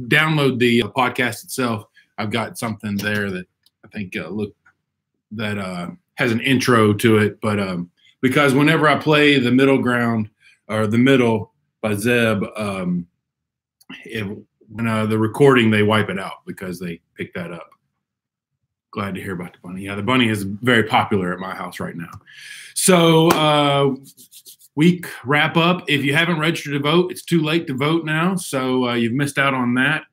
download the podcast itself, I've got something there that I think has an intro to it. But because whenever I play the Middle Ground or The Middle by Zeb, when the recording, they wipe it out because they pick that up. Glad to hear about the bunny. Yeah, the bunny is very popular at my house right now. So week wrap up. If you haven't registered to vote, it's too late to vote now. So you've missed out on that.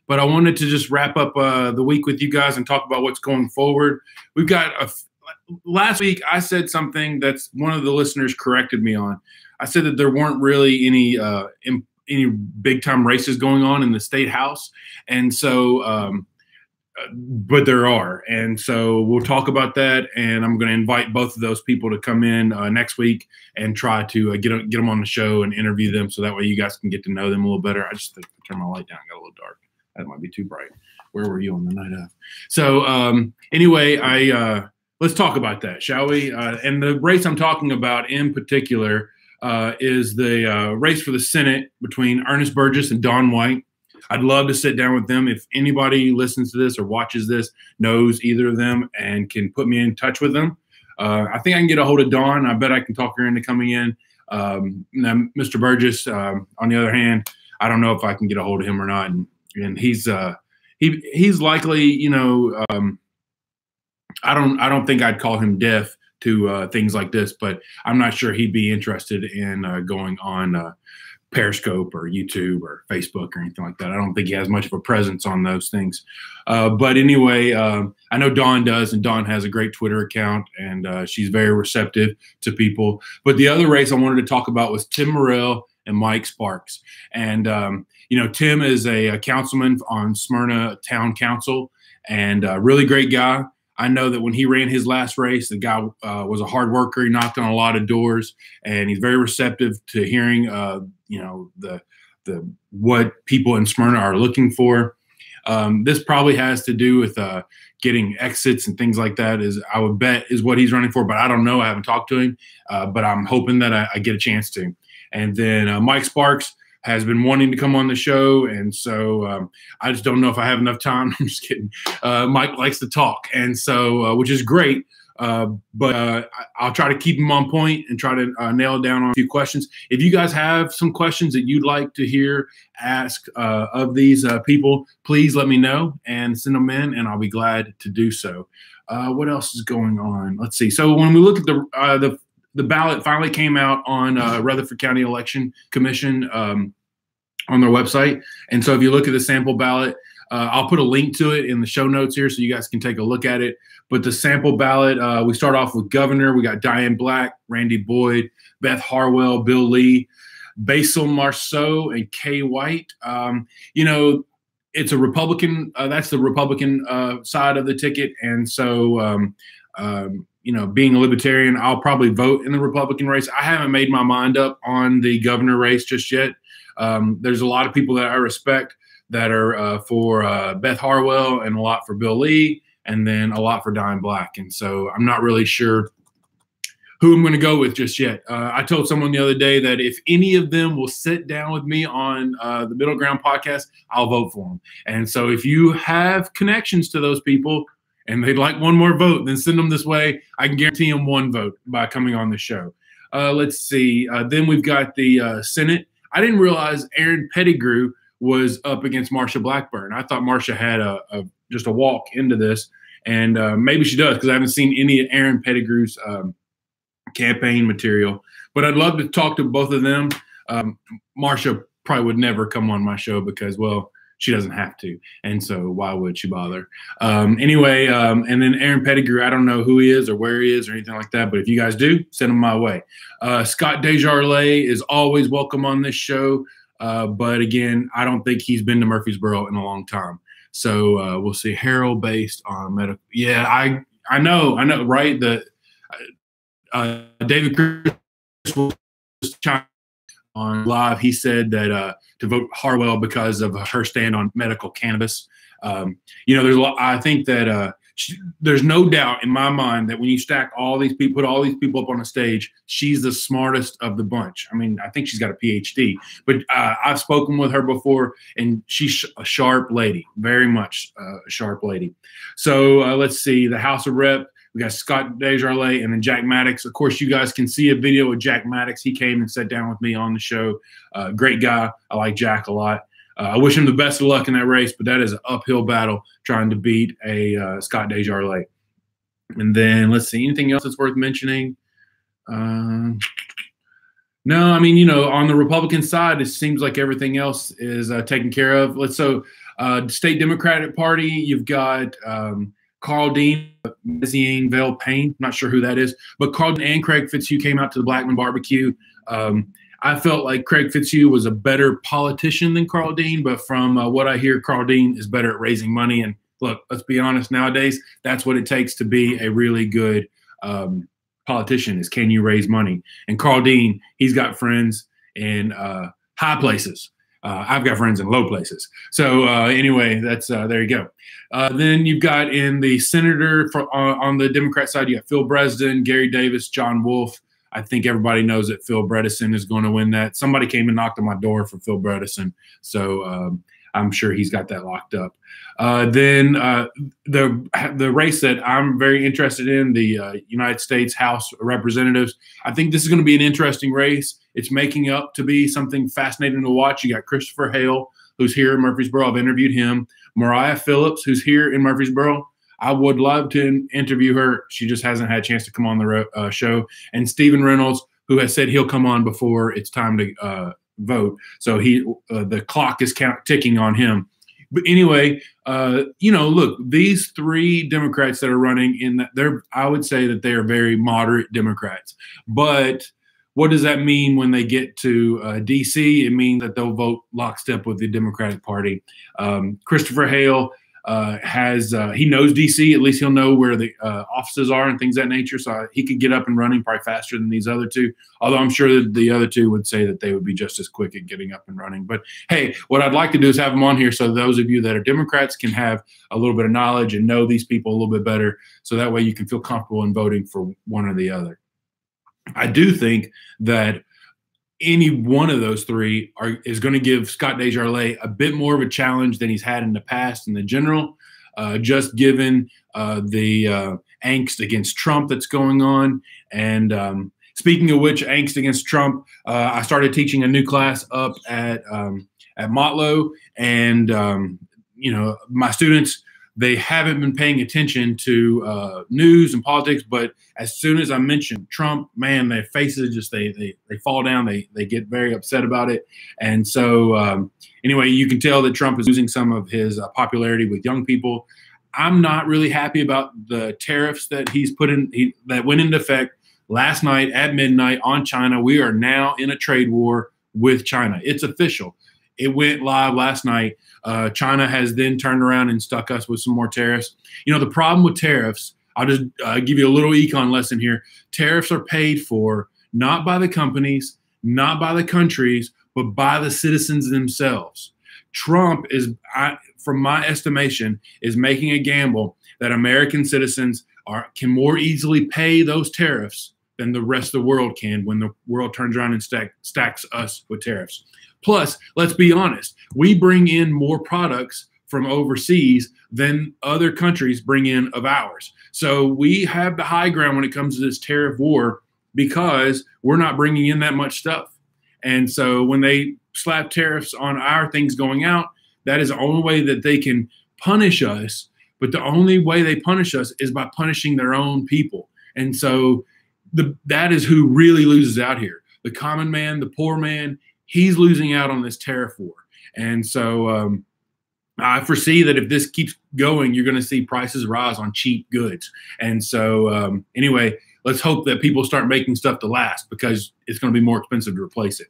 But I wanted to just wrap up the week with you guys and talk about what's going forward. We've got last week I said something that's one of the listeners corrected me on. I said that there weren't really any big time races going on in the state house. And so, but there are. And so we'll talk about that. And I'm going to invite both of those people to come in next week and try to get them on the show and interview them. So that way you guys can get to know them a little better. I just think I turned my light down, got a little dark. That might be too bright. Where were you on the night of? So anyway, let's talk about that, shall we? And the race I'm talking about in particular is the race for the Senate between Ernest Burgess and Don White. I'd love to sit down with them. If anybody listens to this or watches this, knows either of them and can put me in touch with them, I think I can get a hold of Dawn. I bet I can talk her into coming in. Now, Mr. Burgess, on the other hand, I don't know if I can get a hold of him or not. And he's likely, I don't think I'd call him deaf to things like this, but I'm not sure he'd be interested in going on Periscope or YouTube or Facebook or anything like that. I don't think he has much of a presence on those things. But anyway, I know Dawn does, and Dawn has a great Twitter account, and she's very receptive to people. But the other race I wanted to talk about was Tim Morrell and Mike Sparks. And, Tim is a councilman on Smyrna Town Council and a really great guy. I know that when he ran his last race, the guy was a hard worker. He knocked on a lot of doors, and he's very receptive to hearing, the what people in Smyrna are looking for. This probably has to do with getting exits and things like that. I would bet is what he's running for, but I don't know. I haven't talked to him, but I'm hoping that I get a chance to. And then Mike Sparks has been wanting to come on the show, and so I just don't know if I have enough time. I'm just kidding. Mike likes to talk, and so which is great. But I'll try to keep him on point and try to nail down on a few questions. If you guys have some questions that you'd like to hear asked of these people, please let me know and send them in, and I'll be glad to do so. What else is going on? Let's see. So when we look at the ballot finally came out on Rutherford County Election Commission on their website. And so if you look at the sample ballot, I'll put a link to it in the show notes here so you guys can take a look at it. But the sample ballot, we start off with governor. We got Diane Black, Randy Boyd, Beth Harwell, Bill Lee, Basil Marceau, and Kay White. It's a Republican. That's the Republican side of the ticket. And so, being a libertarian, I'll probably vote in the Republican race. I haven't made my mind up on the governor race just yet. There's a lot of people that I respect that are for Beth Harwell and a lot for Bill Lee and then a lot for Diane Black. And so I'm not really sure who I'm going to go with just yet. I told someone the other day that if any of them will sit down with me on the Middle Ground podcast, I'll vote for them. And so if you have connections to those people and they'd like one more vote, then send them this way. I can guarantee them one vote by coming on the show. Let's see. Then we've got the Senate. I didn't realize Aaron Pettigrew was up against Marsha Blackburn. I thought Marsha had just a walk into this, and maybe she does because I haven't seen any of Aaron Pettigrew's campaign material. But I'd love to talk to both of them. Marsha probably would never come on my show because, well, she doesn't have to, and so why would she bother? Anyway, and then Aaron Pettigrew, I don't know who he is or where he is or anything like that, but if you guys do, send him my way. Scott Desjardins is always welcome on this show, but again, I don't think he's been to Murfreesboro in a long time. So we'll see. Harold based on medical. Yeah, I know, right? David Chris was on live. He said that to vote Harwell because of her stand on medical cannabis. There's a lot. I think that there's no doubt in my mind that when you stack all these people, put all these people up on a stage, she's the smartest of the bunch. I mean, I think she's got a PhD, but I've spoken with her before, and she's a sharp lady, very much a sharp lady. So let's see, the House of Rep. We got Scott Desjardins and then Jack Maddox. Of course, you guys can see a video of Jack Maddox. He came and sat down with me on the show. Great guy. I like Jack a lot. I wish him the best of luck in that race, but that is an uphill battle trying to beat a Scott Desjardins. And then let's see, anything else that's worth mentioning? No, I mean, you know, on the Republican side, it seems like everything else is taken care of. State Democratic Party, you've got Carl Dean, Meziane Vale Payne, not sure who that is, but Carl Dean and Craig Fitzhugh came out to the Blackman barbecue. I felt like Craig Fitzhugh was a better politician than Carl Dean, but from what I hear, Carl Dean is better at raising money. And look, let's be honest, nowadays, that's what it takes to be a really good politician is, can you raise money? And Carl Dean, he's got friends in high places. I've got friends in low places. So anyway, that's there you go. Then you've got in the senator on the Democrat side, you got Phil Bredesen, Gary Davis, John Wolf. I think everybody knows that Phil Bredesen is going to win that. Somebody came and knocked on my door for Phil Bredesen, so I'm sure he's got that locked up. Then the race that I'm very interested in, the United States House of Representatives, I think this is going to be an interesting race. It's making up to be something fascinating to watch. You got Christopher Hale, who's here in Murfreesboro. I've interviewed him. Mariah Phillips, who's here in Murfreesboro. I would love to interview her. She just hasn't had a chance to come on the show. And Stephen Reynolds, who has said he'll come on before it's time to vote. So the clock is ticking on him. But anyway, you know, look, these three Democrats that are running I would say that they are very moderate Democrats. But what does that mean when they get to D.C.? It means that they'll vote lockstep with the Democratic Party. Christopher Hale he knows DC. At least he'll know where the offices are and things of that nature. So he could get up and running probably faster than these other two. Although I'm sure that the other two would say that they would be just as quick at getting up and running. But hey, what I'd like to do is have them on here so those of you that are Democrats can have a little bit of knowledge and know these people a little bit better. So that way you can feel comfortable in voting for one or the other. I do think that any one of those three is going to give Scott Desjardins a bit more of a challenge than he's had in the past in the general, just given the angst against Trump that's going on. And speaking of which, angst against Trump, I started teaching a new class up at Motlow, and you know, my students, they haven't been paying attention to news and politics, but as soon as I mention Trump, man, their faces just they fall down. They get very upset about it. And so anyway, you can tell that Trump is losing some of his popularity with young people. I'm not really happy about the tariffs that he's put in that went into effect last night at midnight on China. We are now in a trade war with China. It's official. It went live last night. China has then turned around and stuck us with some more tariffs. You know, the problem with tariffs, I'll just give you a little econ lesson here. Tariffs are paid for not by the companies, not by the countries, but by the citizens themselves. Trump is, from my estimation, is making a gamble that American citizens can more easily pay those tariffs than the rest of the world can when the world turns around and stacks us with tariffs. Plus, let's be honest, we bring in more products from overseas than other countries bring in of ours. So we have the high ground when it comes to this tariff war because we're not bringing in that much stuff. And so when they slap tariffs on our things going out, that is the only way that they can punish us. But the only way they punish us is by punishing their own people. And so that is who really loses out here. The common man, the poor man, he's losing out on this tariff war. And so I foresee that if this keeps going, you're going to see prices rise on cheap goods. And so anyway, let's hope that people start making stuff to last because it's going to be more expensive to replace it.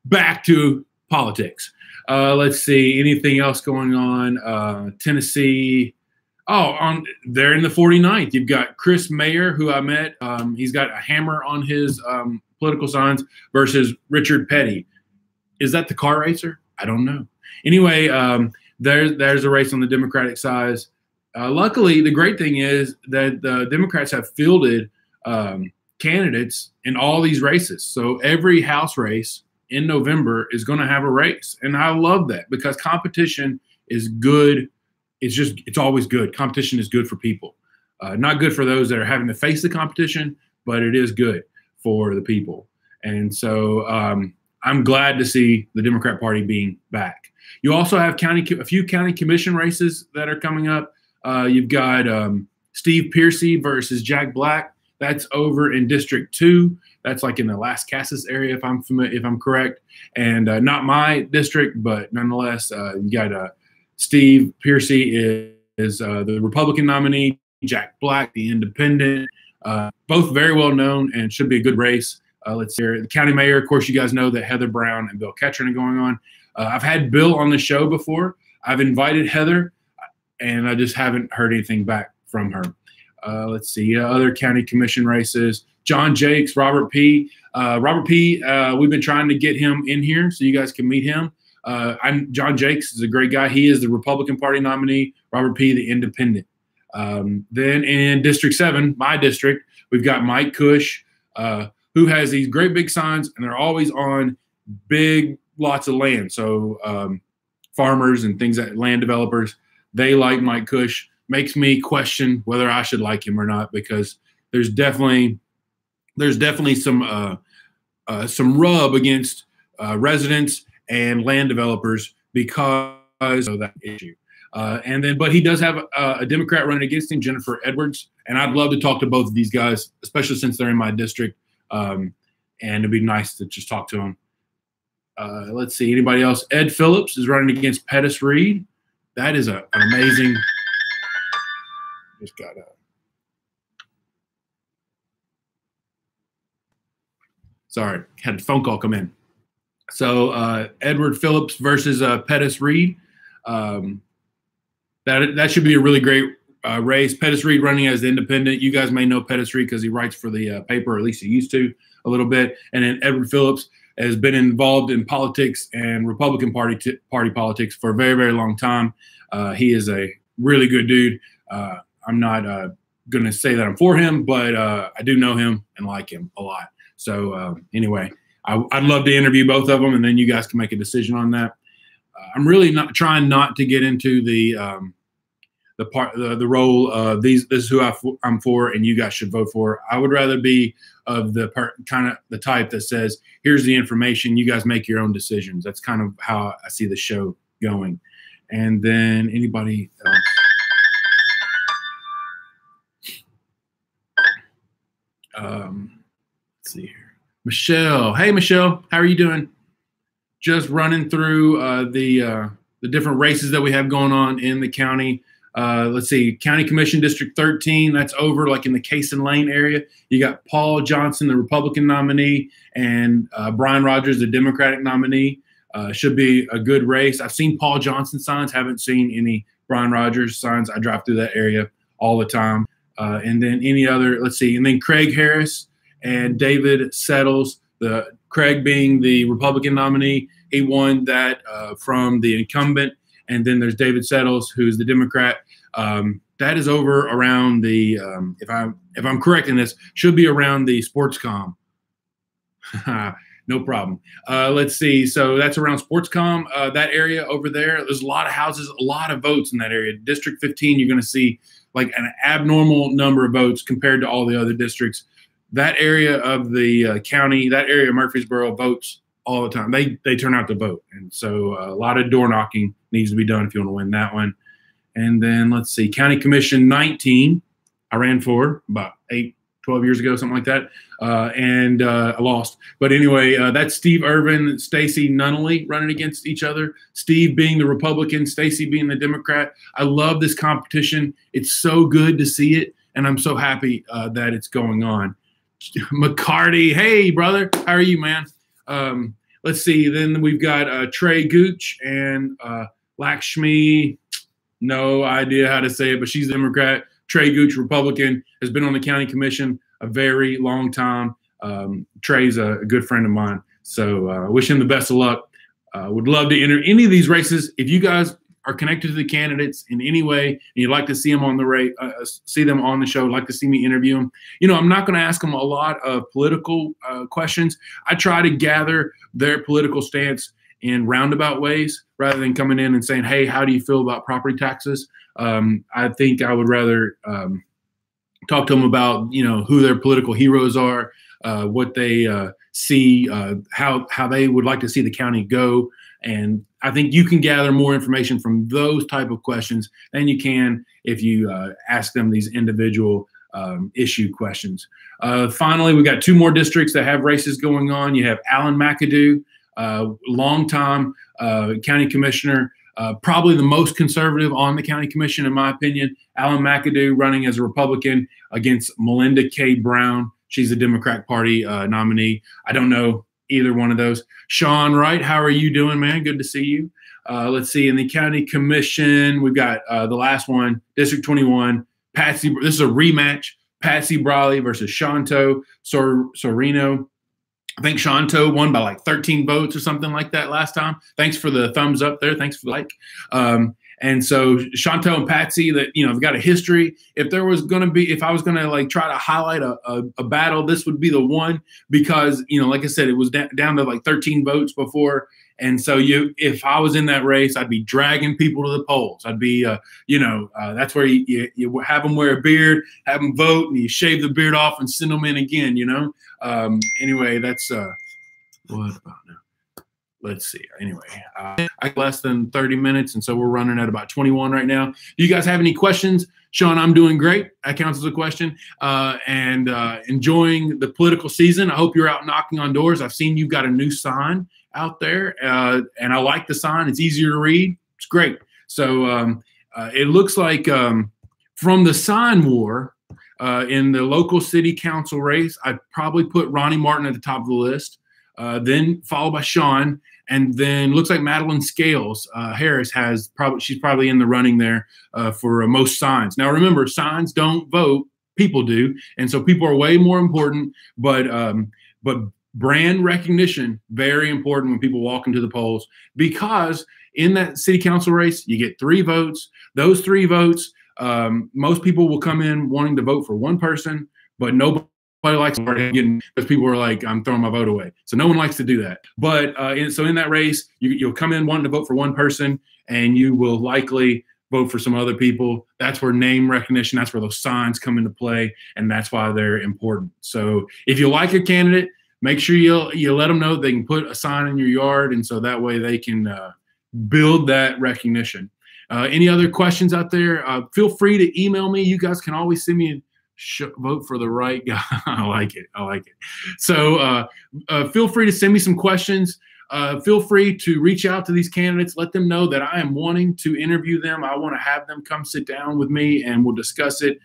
Back to politics. Let's see, anything else going on? Tennessee. They're in the 49th. You've got Chris Mayer, who I met. He's got a hammer on his political signs versus Richard Petty. Is that the car racer? I don't know. Anyway, there's a race on the Democratic side. Luckily, the great thing is that the Democrats have fielded candidates in all these races. So every House race in November is going to have a race. And I love that because competition is good. It's always good. Competition is good for people. Not good for those that are having to face the competition, but it is good for the people. And so I'm glad to see the Democrat Party being back. You also have a few county commission races that are coming up. You've got Steve Piercy versus Jack Black. That's over in District 2. That's like in the Las Casas area, if I'm correct. And not my district, but nonetheless, you got Steve Piercy is the Republican nominee, Jack Black, the independent. Both very well known and should be a good race. Let's hear it. The county mayor, of course, you guys know that Heather Brown and Bill Ketchern are going on. I've had Bill on the show before. I've invited Heather, and I just haven't heard anything back from her. Let's see, other county commission races. John Jakes, Robert P. Robert P., we've been trying to get him in here so you guys can meet him. John Jakes is a great guy. He is the Republican Party nominee. Robert P., the independent. Then in District 7, my district, we've got Mike Cush, who has these great big signs, and they're always on big lots of land. So farmers and things that land developers, they like Mike Cush. Makes me question whether I should like him or not, because there's definitely some rub against residents and land developers because of that issue. But he does have a Democrat running against him, Jennifer Edwards, and I'd love to talk to both of these guys, especially since they're in my district. And it'd be nice to just talk to them. Let's see, anybody else? Ed Phillips is running against Pettis Reed. That is an amazing. Just got sorry, had a phone call come in. So Edward Phillips versus Pettis Reed. That should be a really great race. Pettis Reed running as the independent. You guys may know Pettis Reed because he writes for the paper, or at least he used to a little bit. And then Edward Phillips has been involved in politics and Republican Party politics for a very, very long time. He is a really good dude. I'm not going to say that I'm for him, but I do know him and like him a lot. So anyway, I'd love to interview both of them, and then you guys can make a decision on that. I'm really trying not to get into the role of this is who I'm for, and you guys should vote for. I would rather be of the type that says, here's the information, you guys make your own decisions. That's kind of how I see the show going. And then anybody else? Let's see here. Michelle. Hey, Michelle. How are you doing? Just running through the different races that we have going on in the county. Let's see. County Commission District 13. That's over like in the Cason Lane area. You got Paul Johnson, the Republican nominee, and Brian Rogers, the Democratic nominee. Should be a good race. I've seen Paul Johnson signs. Haven't seen any Brian Rogers signs. I drive through that area all the time. And then any other, let's see, and then Craig Harris and David Settles, Craig being the Republican nominee. He won that from the incumbent. And then there's David Settles, who's the Democrat. That is over around the, if I'm correct in this, should be around the Sportscom. No problem. Let's see. So that's around Sportscom, that area over there. There's a lot of houses, a lot of votes in that area. District 15, you're going to see like an abnormal number of votes compared to all the other districts. That area of the county, that area of Murfreesboro votes all the time. They turn out to vote. And so a lot of door knocking needs to be done if you want to win that one. And then let's see, County Commission 19, I ran for about 12 years ago, something like that. And I lost. But anyway, that's Steve Irvin, Stacy Nunnally running against each other. Steve being the Republican, Stacy being the Democrat. I love this competition. It's so good to see it. And I'm so happy that it's going on. McCarty, hey, brother. How are you, man? Let's see. Then we've got Trey Gooch and Lakshmi. No idea how to say it, but she's a Democrat. Trey Gooch, Republican, has been on the county commission a very long time. Trey's a good friend of mine, so wish him the best of luck. Would love to enter any of these races. If you guys are connected to the candidates in any way, and you'd like to see them on the see them on the show, like to see me interview them, I'm not going to ask them a lot of political questions. I try to gather their political stance in roundabout ways rather than coming in and saying, hey, how do you feel about property taxes? I think I would rather talk to them about, who their political heroes are, what they see, how they would like to see the county go. And I think you can gather more information from those type of questions than you can if you ask them these individual issue questions. Finally, we got 2 more districts that have races going on. You have Alan McAdoo, longtime county commissioner, probably the most conservative on the county commission, in my opinion. Alan McAdoo running as a Republican against Melinda K. Brown. She's a Democrat Party nominee. I don't know either one of those. Sean Wright, how are you doing, man? Good to see you. Let's see. In the county commission, we've got the last one, District 21. Patsy. This is a rematch. Patsy Briley versus Shanto Sorino. I think Shanto won by like 13 votes or something like that last time. Thanks for the thumbs up there. Thanks for the like. And so Shanto and Patsy, that have got a history. If I was going to like try to highlight a battle, this would be the one, because like I said, it was down to like 13 votes before. And so if I was in that race, I'd be dragging people to the polls. I'd be, that's where you have them wear a beard, have them vote, and you shave the beard off and send them in again. Anyway, that's what about now? Let's see. Anyway, I less than 30 minutes, and so we're running at about 21 right now. Do you guys have any questions? Sean, I'm doing great. That counts as a question. And enjoying the political season. I hope you're out knocking on doors. I've seen you've got a new sign out there, and I like the sign. It's easier to read. It's great. So it looks like from the sign war in the local city council race, I'd probably put Ronnie Martin at the top of the list, then followed by Sean, and then looks like Madeline Scales Harris she's probably in the running there for most signs. Now remember, signs don't vote, people do, and so people are way more important. But brand recognition, very important when people walk into the polls, because in that city council race, you get 3 votes. Those 3 votes, most people will come in wanting to vote for one person, but nobody likes getting, because people are like, I'm throwing my vote away. So no one likes to do that. But so in that race, you'll come in wanting to vote for one person, and you will likely vote for some other people. That's where name recognition, that's where those signs come into play, and that's why they're important. So if you like a candidate, make sure you let them know they can put a sign in your yard, and so that way they can build that recognition. Any other questions out there? Feel free to email me. You guys can always send me vote for the right guy. I like it. So feel free to send me some questions. Feel free to reach out to these candidates. Let them know that I am wanting to interview them. I want to have them come sit down with me, and we'll discuss it.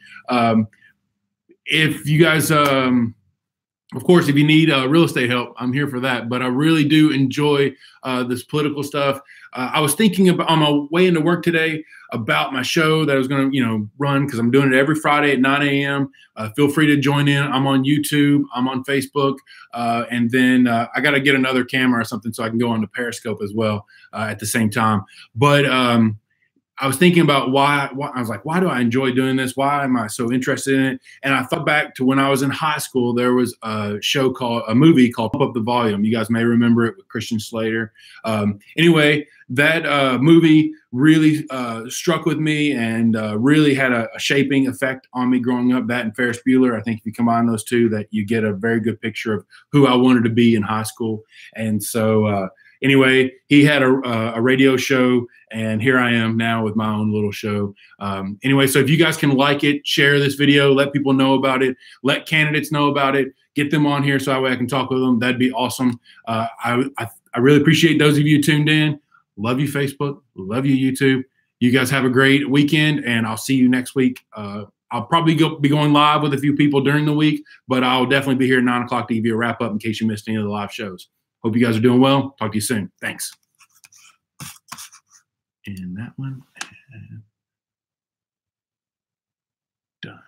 If you guys, of course, if you need real estate help, I'm here for that. But I really do enjoy this political stuff. I was thinking about, on my way into work today, about my show that I was going to, run, because I'm doing it every Friday at 9 a.m. Feel free to join in. I'm on YouTube. I'm on Facebook. And then I got to get another camera or something so I can go on to Periscope as well at the same time. But I was thinking about why I was like, why do I enjoy doing this? Why am I so interested in it? And I thought back to when I was in high school. There was a movie called Pump Up the Volume. You guys may remember it, with Christian Slater. Anyway, that movie really struck with me, and really had a shaping effect on me growing up. That and Ferris Bueller. I think if you combine those two, that you get a very good picture of who I wanted to be in high school. And so anyway, he had a radio show, and here I am now with my own little show. Anyway, so if you guys can like it, share this video, let people know about it, let candidates know about it, get them on here so that way I can talk with them. That'd be awesome. I really appreciate those of you tuned in. Love you, Facebook. Love you, YouTube. You guys have a great weekend, and I'll see you next week. I'll probably be going live with a few people during the week, but I'll definitely be here at 9 o'clock to give you a wrap up in case you missed any of the live shows. Hope you guys are doing well. Talk to you soon. Thanks. And that one. Done.